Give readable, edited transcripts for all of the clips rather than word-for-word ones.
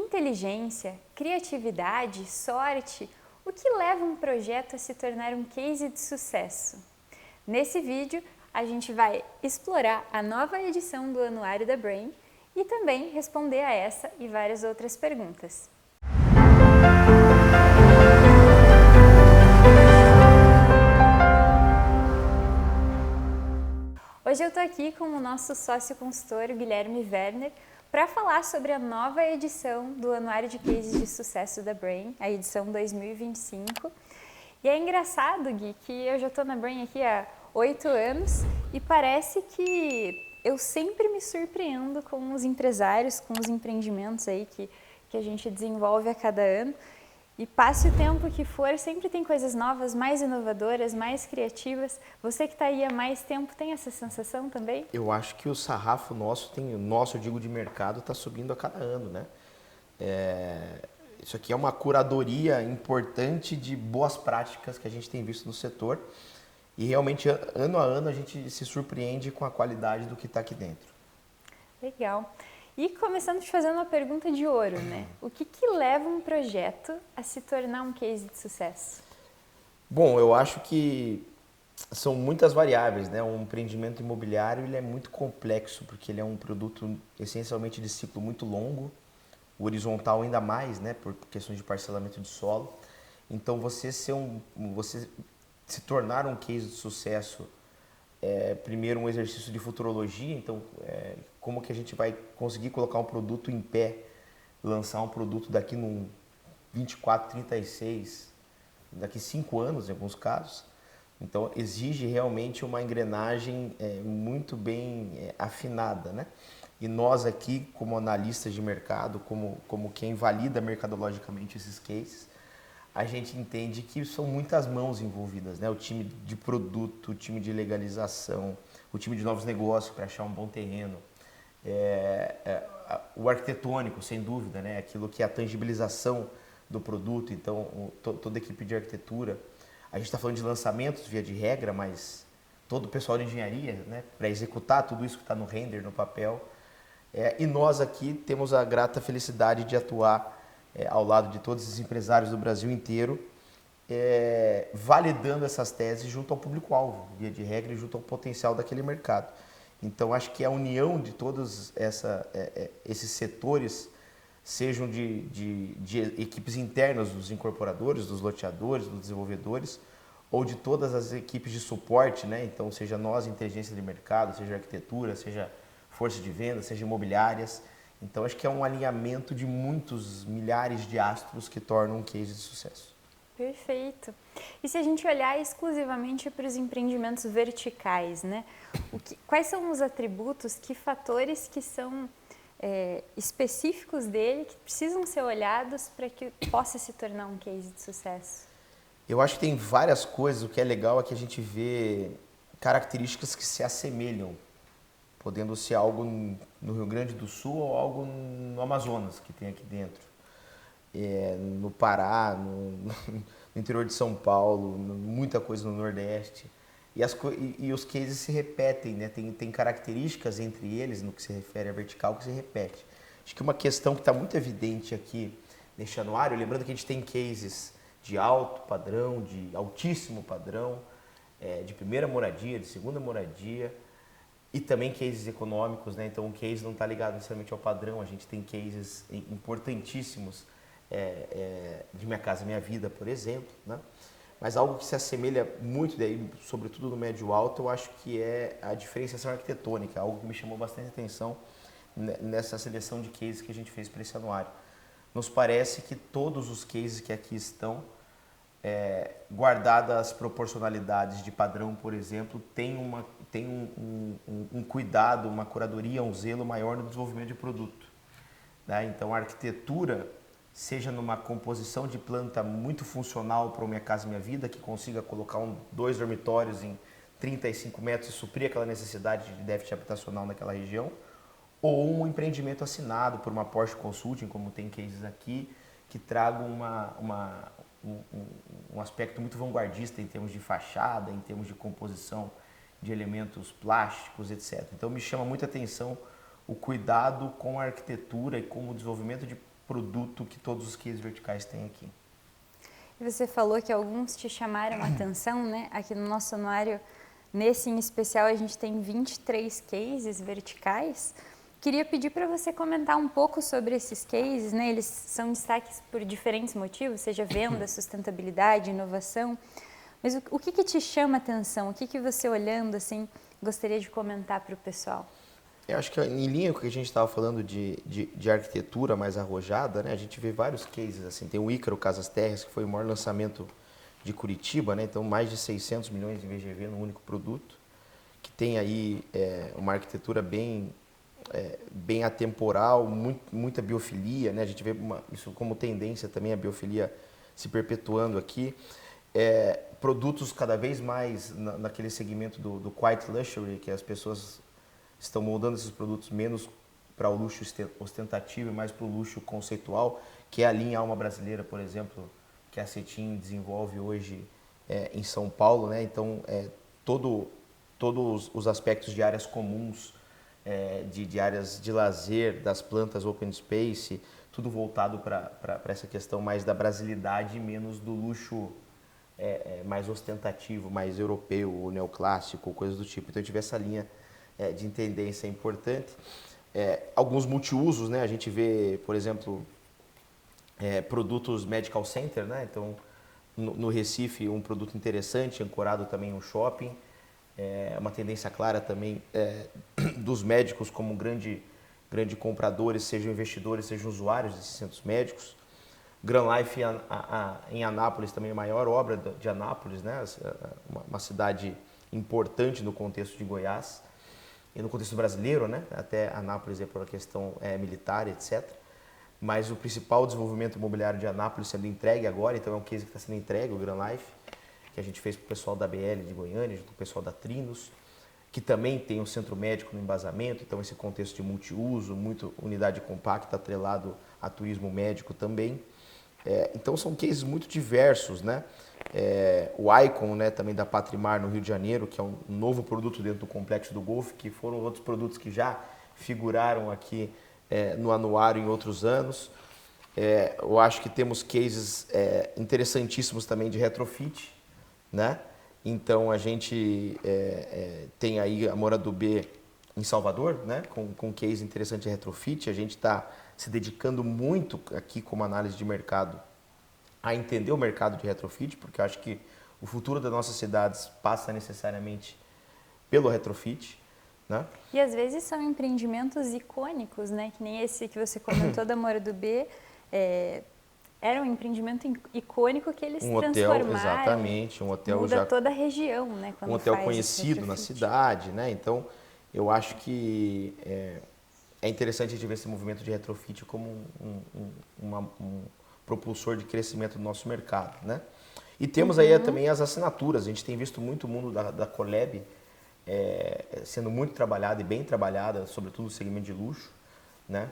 inteligência, criatividade, sorte, o que leva um projeto a se tornar um case de sucesso? Nesse vídeo, a gente vai explorar a nova edição do Anuário da Brain e também responder a essa e várias outras perguntas. Hoje eu estou aqui com o nosso sócio consultor Guilherme Werner para falar sobre a nova edição do Anuário de Cases de Sucesso da Brain, a edição 2025. E é engraçado, Gui, que eu já estou na Brain aqui há 8 anos e parece que eu sempre me surpreendo com os empresários, com os empreendimentos aí que a gente desenvolve a cada ano. E passe o tempo que for, sempre tem coisas novas, mais inovadoras, mais criativas. Você que está aí há mais tempo, tem essa sensação também? Eu acho que o sarrafo nosso, eu digo de mercado, está subindo a cada ano, né? Isso aqui é uma curadoria importante de boas práticas que a gente tem visto no setor. E realmente, ano a ano, a gente se surpreende com a qualidade do que está aqui dentro. Legal. E começando te fazendo uma pergunta de ouro, né? O que leva um projeto a se tornar um case de sucesso? Bom, eu acho que são muitas variáveis, né? Um empreendimento imobiliário ele é muito complexo, porque ele é um produto essencialmente de ciclo muito longo, horizontal ainda mais, né? Por questões de parcelamento de solo. Então, você se tornar um case de sucesso primeiro um exercício de futurologia, então como que a gente vai conseguir colocar um produto em pé, lançar um produto daqui num 24, 36, daqui 5 anos em alguns casos. Então exige realmente uma engrenagem muito bem afinada, né? E nós aqui, como analistas de mercado, como quem valida mercadologicamente esses cases, a gente entende que são muitas mãos envolvidas, né? O time de produto, o time de legalização, o time de novos negócios para achar um bom terreno, o arquitetônico, sem dúvida, né? Aquilo que é a tangibilização do produto, então toda a equipe de arquitetura. A gente está falando de lançamentos via de regra, mas todo o pessoal de engenharia, né? Para executar tudo isso que está no render, no papel. E nós aqui temos a grata felicidade de atuar ao lado de todos os empresários do Brasil inteiro, validando essas teses junto ao público-alvo, via de regra, e junto ao potencial daquele mercado. Então, acho que a união de todos esses setores, sejam de equipes internas dos incorporadores, dos loteadores, dos desenvolvedores, ou de todas as equipes de suporte, né? Então, seja nós, inteligência de mercado, seja arquitetura, seja força de venda, seja imobiliárias. Então, acho que é um alinhamento de muitos milhares de astros que tornam um case de sucesso. Perfeito. E se a gente olhar exclusivamente para os empreendimentos verticais, né? Quais são os atributos, que fatores que são específicos dele, que precisam ser olhados para que possa se tornar um case de sucesso? Eu acho que tem várias coisas. O que é legal é que a gente vê características que se assemelham, podendo ser algo no Rio Grande do Sul ou algo no Amazonas, que tem aqui dentro. No Pará, no interior de São Paulo, muita coisa no Nordeste. E os cases se repetem, né? Tem características entre eles, no que se refere à vertical, que se repete. Acho que uma questão que está muito evidente aqui neste anuário, lembrando que a gente tem cases de alto padrão, de altíssimo padrão, de primeira moradia, de segunda moradia, e também cases econômicos, né? Então o case não está ligado necessariamente ao padrão, a gente tem cases importantíssimos de Minha Casa Minha Vida, por exemplo, né? Mas algo que se assemelha muito, daí, sobretudo no médio alto, eu acho que é a diferenciação arquitetônica, algo que me chamou bastante atenção nessa seleção de cases que a gente fez para esse anuário. Nos parece que todos os cases que aqui estão, guardadas as proporcionalidades de padrão, por exemplo, tem um cuidado, uma curadoria, um zelo maior no desenvolvimento de produto, né? Então a arquitetura, seja numa composição de planta muito funcional para o Minha Casa Minha Vida, que consiga colocar 2 dormitórios em 35 metros e suprir aquela necessidade de déficit habitacional naquela região, ou um empreendimento assinado por uma Porsche Consulting, como tem cases aqui, que tragam um aspecto muito vanguardista em termos de fachada, em termos de composição de elementos plásticos, etc. Então me chama muita atenção o cuidado com a arquitetura e com o desenvolvimento de produto que todos os cases verticais têm aqui. E você falou que alguns te chamaram a atenção, né? Aqui no nosso anuário, nesse em especial, a gente tem 23 cases verticais. Queria pedir para você comentar um pouco sobre esses cases, né? Eles são destaques por diferentes motivos, seja venda, sustentabilidade, inovação. Mas o que te chama a atenção? O que você, olhando assim, gostaria de comentar para o pessoal? Eu acho que em linha com o que a gente estava falando de arquitetura mais arrojada, né? A gente vê vários cases, assim, tem o Ícaro Casas Terras, que foi o maior lançamento de Curitiba, né? Então mais de 600 milhões de VGV num único produto, que tem aí uma arquitetura bem atemporal, muita biofilia, né? A gente vê isso como tendência também, a biofilia se perpetuando aqui. Produtos cada vez mais naquele segmento do quiet luxury, que as pessoas estão moldando esses produtos menos para o luxo ostentativo e mais para o luxo conceitual, que é a linha Alma Brasileira, por exemplo, que a Cetim desenvolve hoje em São Paulo, né? Então, todos os aspectos de áreas comuns, de áreas de lazer, das plantas open space, tudo voltado para essa questão mais da brasilidade e menos do luxo mais ostentativo, mais europeu, ou neoclássico, coisas do tipo. Então, eu tive essa linha de tendência importante. Alguns multiusos, né? A gente vê, por exemplo, produtos medical center, né? Então, no Recife, um produto interessante, ancorado também em um shopping. Uma tendência clara também dos médicos como grande compradores, sejam investidores, sejam usuários desses centros médicos. Grand Life em Anápolis, também a maior obra de Anápolis, né? Uma cidade importante no contexto de Goiás e no contexto brasileiro, né? Até Anápolis é por uma questão militar, etc. Mas o principal desenvolvimento imobiliário de Anápolis sendo entregue agora, então é um case que está sendo entregue, o Grand Life, que a gente fez para o pessoal da BL de Goiânia, junto com o pessoal da Trinos, que também tem um centro médico no embasamento, então esse contexto de multiuso, muito unidade compacta, atrelado a turismo médico também. Então são cases muito diversos, né? O Icon, né, também da Patrimar no Rio de Janeiro, que é um novo produto dentro do Complexo do Golf, que foram outros produtos que já figuraram aqui no anuário em outros anos. Eu acho que temos cases interessantíssimos também de retrofit, né? Então a gente tem aí a Moura do B em Salvador, né? Com um case interessante de retrofit. A gente está se dedicando muito aqui como análise de mercado a entender o mercado de retrofit, porque eu acho que o futuro das nossas cidades passa necessariamente pelo retrofit, né? E às vezes são empreendimentos icônicos, né? Que nem esse que você comentou da Moura do B. Era um empreendimento icônico que eles transformaram. Exatamente, um hotel muda toda a região, né? Quando um hotel faz conhecido na cidade, né? Então, eu acho que é interessante a gente ver esse movimento de retrofit como um propulsor de crescimento do nosso mercado, né? E temos aí também as assinaturas. A gente tem visto muito o mundo da Colab sendo muito trabalhada e bem trabalhada, sobretudo no segmento de luxo, né?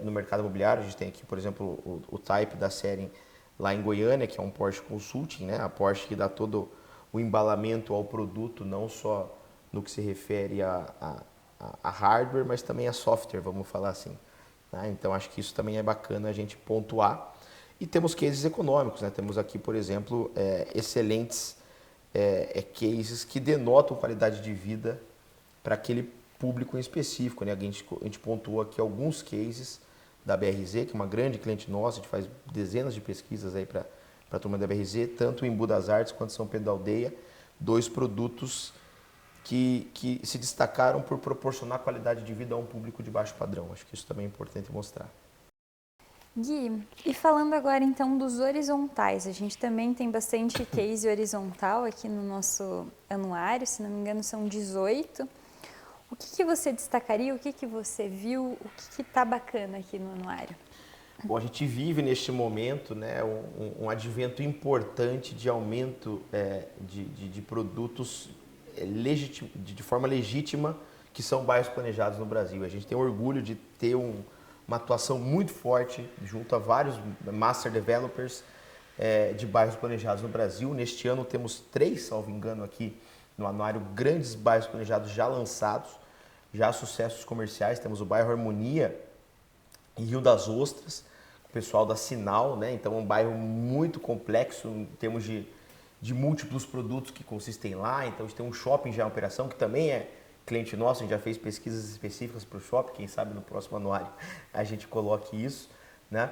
No mercado imobiliário, a gente tem aqui, por exemplo, o Type da série lá em Goiânia, que é um Porsche Consulting, né? A Porsche que dá todo o embalamento ao produto, não só no que se refere a hardware, mas também a software, vamos falar assim, né? Então, acho que isso também é bacana a gente pontuar. E temos cases econômicos, né? Temos aqui, por exemplo, excelentes cases que denotam qualidade de vida para aquele público em específico, né? A gente pontuou aqui alguns cases da BRZ, que é uma grande cliente nossa, a gente faz dezenas de pesquisas aí para a turma da BRZ, tanto em Budas Artes quanto em São Pedro da Aldeia, dois produtos que se destacaram por proporcionar qualidade de vida a um público de baixo padrão. Acho que isso também é importante mostrar. Gui, e falando agora então dos horizontais, a gente também tem bastante case horizontal aqui no nosso anuário, se não me engano são 18. O que você destacaria, o que você viu, o que está bacana aqui no anuário? Bom, a gente vive neste momento, né, um advento importante de aumento de produtos de forma legítima que são bairros planejados no Brasil. A gente tem orgulho de ter uma atuação muito forte junto a vários master developers de bairros planejados no Brasil. Neste ano temos 3, salvo engano, aqui no anuário, grandes bairros planejados já lançados, já sucessos comerciais. Temos o bairro Harmonia em Rio das Ostras, pessoal da Sinal, né? Então é um bairro muito complexo em termos de múltiplos produtos que consistem lá. Então a gente tem um shopping já em operação, que também é cliente nosso, a gente já fez pesquisas específicas para o shopping, quem sabe no próximo anuário a gente coloque isso, né?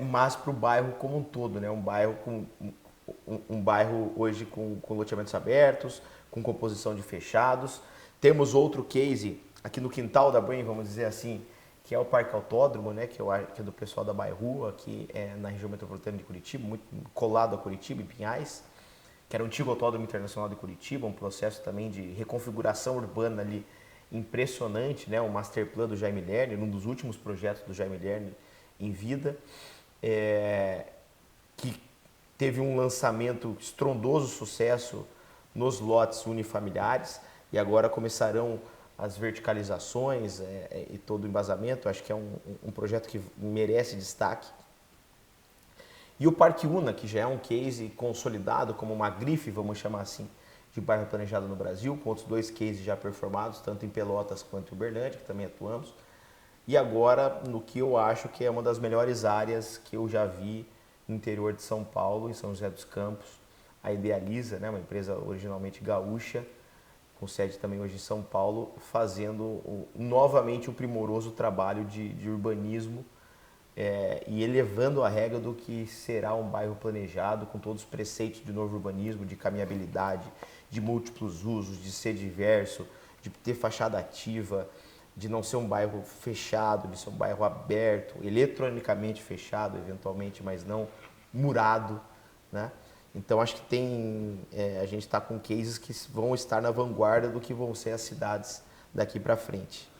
Mas para o bairro como um todo, né? Um bairro hoje com loteamentos abertos, com composição de fechados. Temos outro case aqui no quintal da Brain, vamos dizer assim, que é o Parque Autódromo, né, que é do pessoal da Bairrua, aqui na região metropolitana de Curitiba, muito colado a Curitiba, em Pinhais, que era o antigo Autódromo Internacional de Curitiba, um processo também de reconfiguração urbana ali impressionante, né, o master plan do Jaime Lerner, um dos últimos projetos do Jaime Lerner em vida, que teve um lançamento estrondoso sucesso nos lotes unifamiliares e agora começarão as verticalizações e todo o embasamento. Acho que é um projeto que merece destaque. E o Parque Una, que já é um case consolidado como uma grife, vamos chamar assim, de bairro planejado no Brasil, com outros 2 cases já performados, tanto em Pelotas quanto em Uberlândia, que também atuamos. E agora, no que eu acho que é uma das melhores áreas que eu já vi no interior de São Paulo, em São José dos Campos, a Idealiza, né, uma empresa originalmente gaúcha, com sede também hoje em São Paulo, fazendo novamente um primoroso trabalho de urbanismo e elevando a regra do que será um bairro planejado, com todos os preceitos de novo urbanismo, de caminhabilidade, de múltiplos usos, de ser diverso, de ter fachada ativa, de não ser um bairro fechado, de ser um bairro aberto, eletronicamente fechado eventualmente, mas não murado, né? Então acho que a gente está com cases que vão estar na vanguarda do que vão ser as cidades daqui para frente.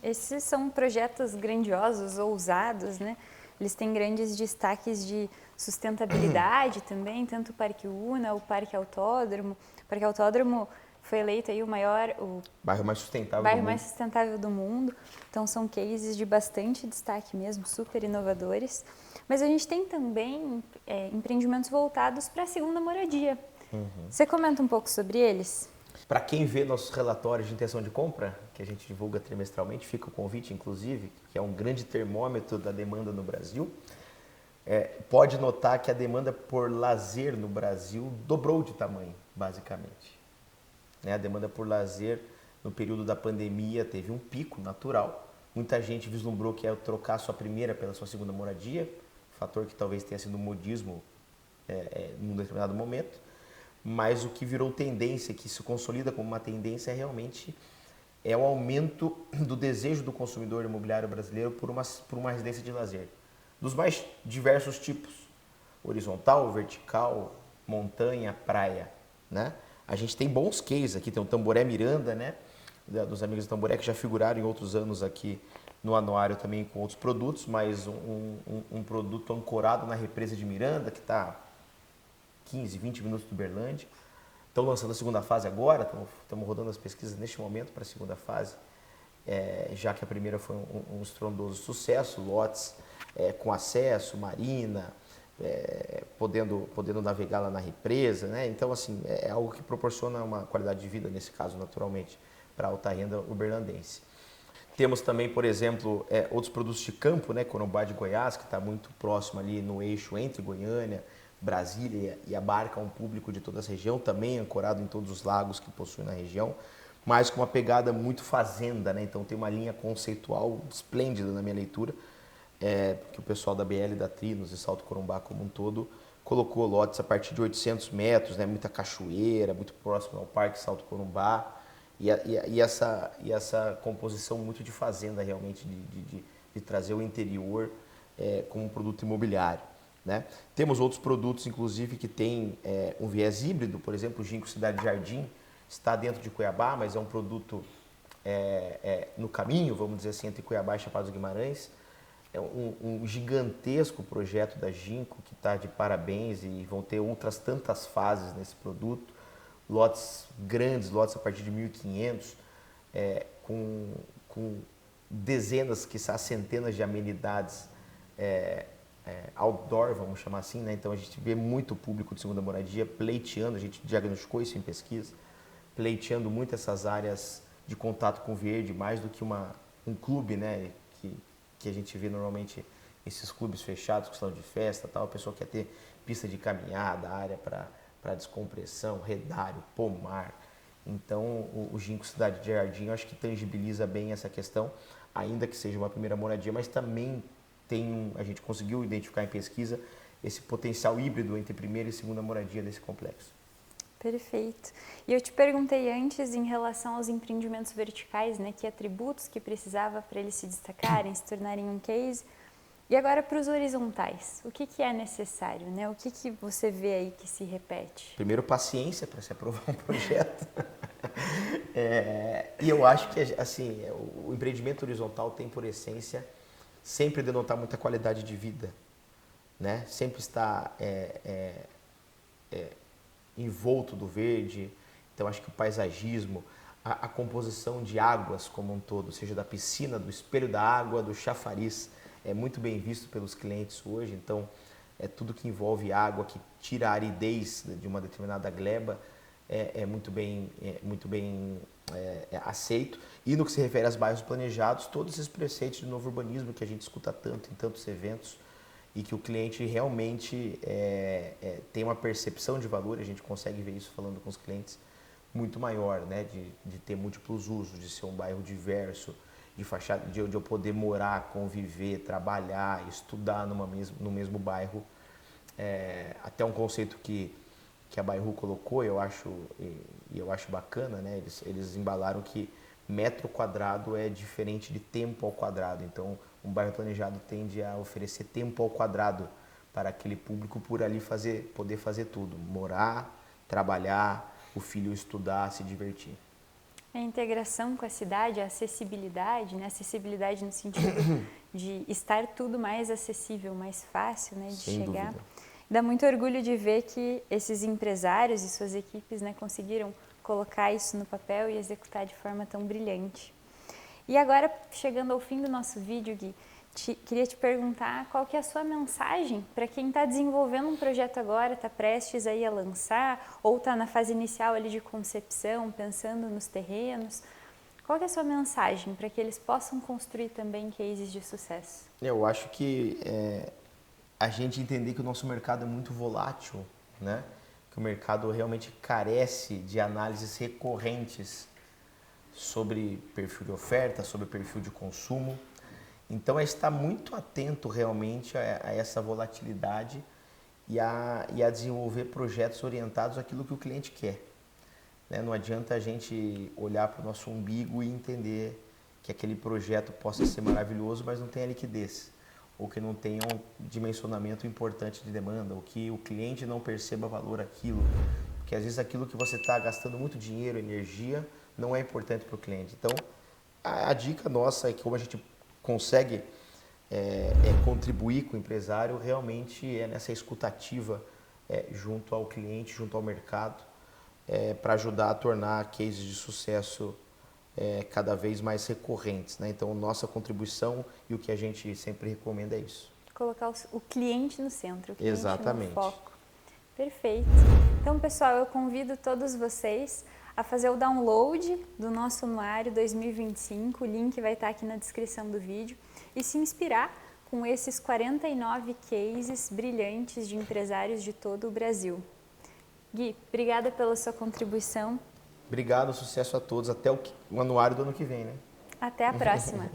Esses são projetos grandiosos, ousados, né? Eles têm grandes destaques de sustentabilidade também, tanto o Parque Una, o Parque Autódromo. O Parque Autódromo foi eleito aí o bairro mais sustentável bairro do mundo. mais sustentável do mundo. Então são cases de bastante destaque mesmo, super inovadores. Mas a gente tem também empreendimentos voltados para a segunda moradia. Você comenta um pouco sobre eles? Para quem vê nossos relatórios de intenção de compra, que a gente divulga trimestralmente, fica o convite, inclusive, que é um grande termômetro da demanda no Brasil, pode notar que a demanda por lazer no Brasil dobrou de tamanho, basicamente. A demanda por lazer no período da pandemia teve um pico natural. Muita gente vislumbrou que ia trocar sua primeira pela sua segunda moradia, fator que talvez tenha sido um modismo num determinado momento. Mas o que virou tendência, que se consolida como uma tendência, realmente o aumento do desejo do consumidor imobiliário brasileiro por uma residência de lazer. Dos mais diversos tipos, horizontal, vertical, montanha, praia, né? A gente tem bons cases aqui, tem o Tamboré Miranda, né? Dos amigos do Tamboré, que já figuraram em outros anos aqui no anuário também com outros produtos, mas um produto ancorado na represa de Miranda, que está 15, 20 minutos do Uberlândia. Estão lançando a segunda fase agora, estamos rodando as pesquisas neste momento para a segunda fase, já que a primeira foi um estrondoso sucesso, lotes com acesso, marina, podendo navegar lá na represa, né? Então, assim, é algo que proporciona uma qualidade de vida, nesse caso, naturalmente, para a alta renda uberlandense. Temos também, por exemplo, outros produtos de campo, né? Corumbá de Goiás, que está muito próximo ali no eixo entre Goiânia, Brasília, e abarca um público de toda essa região, também ancorado em todos os lagos que possui na região, mas com uma pegada muito fazenda, né? Então tem uma linha conceitual esplêndida na minha leitura, que o pessoal da BL, da Trinos e Salto Corumbá como um todo colocou lotes a partir de 800 metros, né? Muita cachoeira, muito próximo ao Parque Salto Corumbá, e essa composição muito de fazenda realmente, de trazer o interior como um produto imobiliário. Né? Temos outros produtos, inclusive, que têm um viés híbrido, por exemplo, o Ginkgo Cidade Jardim está dentro de Cuiabá, mas é um produto no caminho, vamos dizer assim, entre Cuiabá e Chapada dos Guimarães. É um gigantesco projeto da Ginkgo que está de parabéns e vão ter outras tantas fases nesse produto. Lotes grandes, lotes a partir de 1.500, com dezenas, quiçá centenas de amenidades outdoor, vamos chamar assim, né? Então a gente vê muito público de segunda moradia pleiteando, a gente diagnosticou isso em pesquisa, pleiteando muito essas áreas de contato com o verde, mais do que um clube, né? Que a gente vê normalmente esses clubes fechados, questão de festa, tal, a pessoa quer ter pista de caminhada, área para descompressão, redário, pomar. Então, o Ginkgo Cidade de Jardim, eu acho que tangibiliza bem essa questão, ainda que seja uma primeira moradia, mas também a gente conseguiu identificar em pesquisa esse potencial híbrido entre primeira e segunda moradia desse complexo. Perfeito. E eu te perguntei antes em relação aos empreendimentos verticais, né, que atributos que precisava para eles se destacarem, se tornarem um case. E agora para os horizontais, o que é necessário, né? O que você vê aí que se repete? Primeiro, paciência para se aprovar um projeto. E eu acho que assim, o empreendimento horizontal tem por essência sempre denotar muita qualidade de vida, né? Sempre estar envolto do verde. Então acho que o paisagismo, a composição de águas como um todo, seja da piscina, do espelho da água, do chafariz, é muito bem visto pelos clientes hoje. Então tudo que envolve água, que tira a aridez de uma determinada gleba, é muito bem aceito. E no que se refere aos bairros planejados, todos esses preceitos de novo urbanismo que a gente escuta tanto em tantos eventos, e que o cliente realmente tem uma percepção de valor, a gente consegue ver isso falando com os clientes, muito maior, né? De ter múltiplos usos, de ser um bairro diverso, de eu poder morar, conviver, trabalhar, estudar no mesmo bairro. Até um conceito que a Bairro colocou, eu acho bacana, né? Eles embalaram que metro quadrado é diferente de tempo ao quadrado. Então, um bairro planejado tende a oferecer tempo ao quadrado para aquele público por ali poder fazer tudo. Morar, trabalhar, o filho estudar, se divertir. A integração com a cidade, a acessibilidade, né? Acessibilidade no sentido de estar tudo mais acessível, mais fácil, né? De Sem chegar. dúvida. Dá muito orgulho de ver que esses empresários e suas equipes, né, conseguiram colocar isso no papel e executar de forma tão brilhante. E agora, chegando ao fim do nosso vídeo, Gui, queria te perguntar qual que é a sua mensagem para quem está desenvolvendo um projeto agora, está prestes aí a lançar, ou está na fase inicial ali de concepção, pensando nos terrenos. Qual que é a sua mensagem para que eles possam construir também cases de sucesso? Eu acho que a gente entender que o nosso mercado é muito volátil, né? Que o mercado realmente carece de análises recorrentes sobre perfil de oferta, sobre perfil de consumo. Então é estar muito atento realmente a essa volatilidade e a desenvolver projetos orientados àquilo que o cliente quer. Né? Não adianta a gente olhar para o nosso umbigo e entender que aquele projeto possa ser maravilhoso, mas não tenha liquidez, ou que não tenha um dimensionamento importante de demanda, ou que o cliente não perceba valor aquilo. Porque às vezes aquilo que você está gastando muito dinheiro, energia, não é importante para o cliente. Então, a dica nossa é que como a gente consegue contribuir com o empresário, realmente é nessa escutativa junto ao cliente, junto ao mercado, para ajudar a tornar cases de sucesso cada vez mais recorrentes, né? Então, nossa contribuição e o que a gente sempre recomenda é isso. Colocar o cliente no centro, o cliente Exatamente. no foco. Perfeito. Então, pessoal, eu convido todos vocês a fazer o download do nosso anuário 2025, o link vai estar aqui na descrição do vídeo, e se inspirar com esses 49 cases brilhantes de empresários de todo o Brasil. Gui, obrigada pela sua contribuição. Obrigado, sucesso a todos. Até o anuário do ano que vem, né? Até a próxima.